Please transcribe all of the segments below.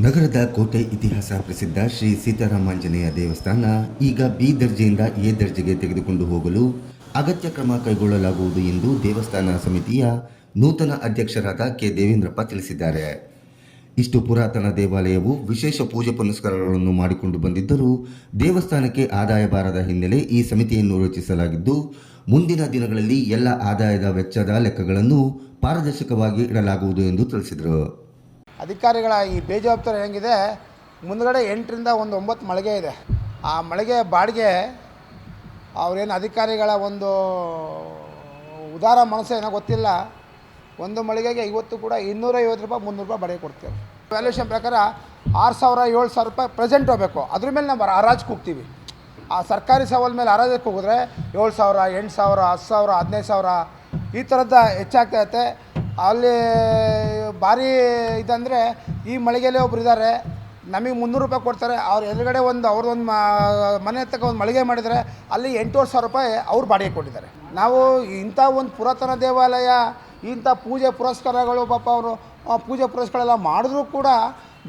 ನಗರದ ಕೋಟೆ ಇತಿಹಾಸ ಪ್ರಸಿದ್ಧ ಶ್ರೀ ಸೀತಾರಾಮಾಂಜನೇಯ ದೇವಸ್ಥಾನ ಈಗ ಬಿ ದರ್ಜೆಯಿಂದ ಎ ದರ್ಜೆಗೆ ತೆಗೆದುಕೊಂಡು ಹೋಗಲು ಅಗತ್ಯ ಕ್ರಮ ಕೈಗೊಳ್ಳಲಾಗುವುದು ಎಂದು ದೇವಸ್ಥಾನ ಸಮಿತಿಯ ನೂತನ ಅಧ್ಯಕ್ಷರಾದ ಕೆ ದೇವೇಂದ್ರಪ್ಪ ತಿಳಿಸಿದ್ದಾರೆ. ಇಷ್ಟು ಪುರಾತನ ದೇವಾಲಯವು ವಿಶೇಷ ಪೂಜೆ ಪುನಸ್ಕಾರಗಳನ್ನು ಮಾಡಿಕೊಂಡು ಬಂದಿದ್ದರೂ ದೇವಸ್ಥಾನಕ್ಕೆ ಆದಾಯ ಬಾರದ ಹಿನ್ನೆಲೆ ಈ ಸಮಿತಿಯನ್ನು ರಚಿಸಲಾಗಿದ್ದು, ಮುಂದಿನ ದಿನಗಳಲ್ಲಿ ಎಲ್ಲ ಆದಾಯದ ವೆಚ್ಚದ ಲೆಕ್ಕಗಳನ್ನು ಪಾರದರ್ಶಕವಾಗಿ ಇಡಲಾಗುವುದು ಎಂದು ತಿಳಿಸಿದರು. ಅಧಿಕಾರಿಗಳ ಈ ಬೇಜವಾಬ್ದಾರಿ ಹೆಂಗಿದೆ, ಮುಂದ್ಗಡೆ 8ರಿಂದ 9 ಮಳಿಗೆ ಇದೆ. ಆ ಮಳಿಗೆ ಬಾಡಿಗೆ ಅವರೇನು ಅಧಿಕಾರಿಗಳ ಒಂದು ಉದಾರ ಮನಸ್ಸು ಏನೋ ಗೊತ್ತಿಲ್ಲ, ಒಂದು ಮಳಿಗೆಗೆ ಇವತ್ತು ಕೂಡ 250 ರೂಪಾಯಿ 300 ರೂಪಾಯಿ ಬಾಡಿಗೆ ಕೊಡ್ತೇವೆ. ವ್ಯಾಲ್ಯೂಷನ್ ಪ್ರಕಾರ 6,000 7,000 ರೂಪಾಯಿ ಪ್ರೆಸೆಂಟ್ ಹೋಗಬೇಕು. ಅದ್ರ ಮೇಲೆ ನಾವು ಹರಾಜಿಗೆ ಹೋಗ್ತೀವಿ. ಆ ಸರ್ಕಾರಿ ಸವಾಲ ಮೇಲೆ ಹರಾಜಿಗೆ ಹೋಗಿದ್ರೆ 7,000 8,000 10,000 15,000 ಈ ಥರದ್ದು ಹೆಚ್ಚಾಗ್ತೈತೆ. ಅಲ್ಲಿ ಭಾರಿ ಇದಂದರೆ ಈ ಮಳಿಗೆಯಲ್ಲಿ ಒಬ್ರು ಇದ್ದಾರೆ, ನಮಗೆ 300 ರೂಪಾಯಿ ಕೊಡ್ತಾರೆ. ಅವ್ರ ಎದುರುಗಡೆ ಅವ್ರದ್ದೊಂದು ಮನೆ ತಕ್ಕ ಒಂದು ಮಳಿಗೆ ಮಾಡಿದರೆ ಅಲ್ಲಿ 8,000 ರೂಪಾಯಿ ಅವ್ರು ಬಾಡಿಗೆ ಕೊಟ್ಟಿದ್ದಾರೆ. ನಾವು ಇಂಥ ಒಂದು ಪುರಾತನ ದೇವಾಲಯ, ಇಂಥ ಪೂಜೆ ಪುರಸ್ಕಾರಗಳು ಪಾಪ ಅವರು ಪೂಜೆ ಪುರಸ್ಕಾರಗಳೆಲ್ಲ ಮಾಡಿದ್ರೂ ಕೂಡ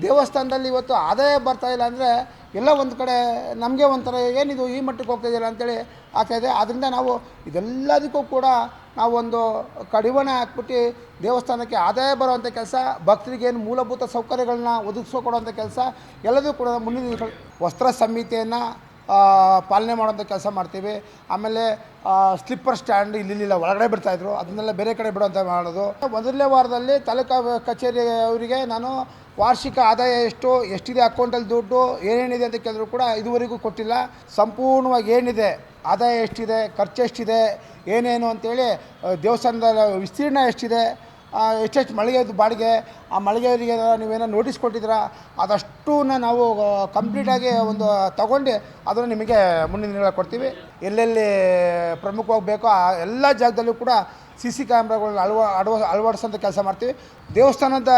ದೇವಸ್ಥಾನದಲ್ಲಿ ಇವತ್ತು ಆದಾಯ ಬರ್ತಾಯಿಲ್ಲ ಅಂದರೆ ಎಲ್ಲ ಒಂದು ಕಡೆ ನಮಗೆ ಒಂಥರ ಏನಿದು ಈ ಮಟ್ಟಕ್ಕೆ ಹೋಗ್ತಾಯಿಲ್ಲ ಅಂತೇಳಿ ಆಗ್ತಾಯಿದೆ. ಆದ್ದರಿಂದ ನಾವು ಇದೆಲ್ಲದಕ್ಕೂ ಕೂಡ ನಾವೊಂದು ಕಡಿವಾಣ ಹಾಕ್ಬಿಟ್ಟು ದೇವಸ್ಥಾನಕ್ಕೆ ಆದಾಯ ಬರುವಂಥ ಕೆಲಸ, ಭಕ್ತರಿಗೇನು ಮೂಲಭೂತ ಸೌಕರ್ಯಗಳನ್ನ ಒದಗಿಸ್ಕೊಡುವಂಥ ಕೆಲಸ ಎಲ್ಲದೂ ಕೂಡ ಮುಂದಿನ ದಿನಗಳು ವಸ್ತ್ರ ಸಂಹಿತೆಯನ್ನು ಪಾಲನೆ ಮಾಡುವಂಥ ಕೆಲಸ ಮಾಡ್ತೀವಿ. ಆಮೇಲೆ ಸ್ಲಿಪ್ಪರ್ ಸ್ಟ್ಯಾಂಡ್ ಇಲ್ಲಿಲ್ಲ ಒಳಗಡೆ ಬಿಡ್ತಾಯಿದ್ರು, ಅದನ್ನೆಲ್ಲ ಬೇರೆ ಕಡೆ ಬಿಡುವಂಥ ಮಾಡೋದು. ಮೊದಲನೇ ವಾರದಲ್ಲಿ ತಾಲೂಕಾ ಕಚೇರಿ ಅವರಿಗೆ ನಾನು ವಾರ್ಷಿಕ ಆದಾಯ ಎಷ್ಟಿದೆ ಅಕೌಂಟಲ್ಲಿ ದುಡ್ಡು ಏನೇನಿದೆ ಅಂತ ಕೇಳಿದ್ರು ಕೂಡ ಇದುವರೆಗೂ ಕೊಟ್ಟಿಲ್ಲ. ಸಂಪೂರ್ಣವಾಗಿ ಏನಿದೆ ಆದಾಯ ಎಷ್ಟಿದೆ, ಖರ್ಚು ಎಷ್ಟಿದೆ, ಏನೇನು ಅಂತೇಳಿ ದೇವಸ್ಥಾನದ ವಿಸ್ತೀರ್ಣ ಎಷ್ಟಿದೆ, ಎಷ್ಟೆಷ್ಟು ಮಳಿಗೆದು ಬಾಡಿಗೆ, ಆ ಮಳಿಗೆಯವರಿಗೆ ನೀವೇನೋ ನೋಟಿಸ್ ಕೊಟ್ಟಿದ್ದೀರಾ ಅದಷ್ಟನ್ನ ನಾವು ಕಂಪ್ಲೀಟಾಗಿ ಒಂದು ತಗೊಂಡು ಅದನ್ನು ನಿಮಗೆ ಮುಂದಿನ ದಿನಗಳಲ್ಲಿ ಕೊಡ್ತೀವಿ. ಎಲ್ಲೆಲ್ಲಿ ಪ್ರಮುಖವಾಗಿ ಬೇಕೋ ಆ ಎಲ್ಲ ಜಾಗದಲ್ಲೂ ಕೂಡ CC ಕ್ಯಾಮ್ರಾಗಳನ್ನ ಅಳವಡಿಸೋಂಥ ಕೆಲಸ ಮಾಡ್ತೀವಿ. ದೇವಸ್ಥಾನದ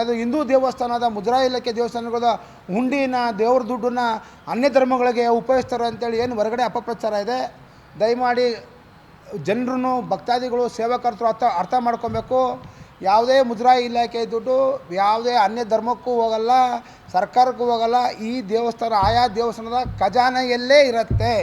ಅದು ಹಿಂದೂ ದೇವಸ್ಥಾನದ ಮುಜರಾಯಿ ಇಲಾಖೆ ದೇವಸ್ಥಾನಗಳ ಹುಂಡಿನ ದೇವ್ರ ದುಡ್ಡನ್ನು ಅನ್ಯ ಧರ್ಮಗಳಿಗೆ ಉಪಯೋಗಿಸ್ತಾರೆ ಅಂತೇಳಿ ಏನು ಹೊರಗಡೆ ಅಪಪ್ರಚಾರ ಇದೆ. ದಯಮಾಡಿ ಜನರು ಭಕ್ತಾದಿಗಳು ಸೇವಾಕರ್ತರು ಅರ್ಥ ಮಾಡ್ಕೊಬೇಕು. ಯಾವುದೇ ಮುಜರಾಯಿ ಇಲಾಖೆ ದುಡ್ಡು ಯಾವುದೇ ಅನ್ಯ ಧರ್ಮಕ್ಕೂ ಹೋಗಲ್ಲ, ಸರ್ಕಾರಕ್ಕೂ ಹೋಗಲ್ಲ. ಈ ದೇವಸ್ಥಾನ ಆಯಾ ದೇವಸ್ಥಾನದ ಖಜಾನೆಯಲ್ಲೇ ಇರುತ್ತೆ.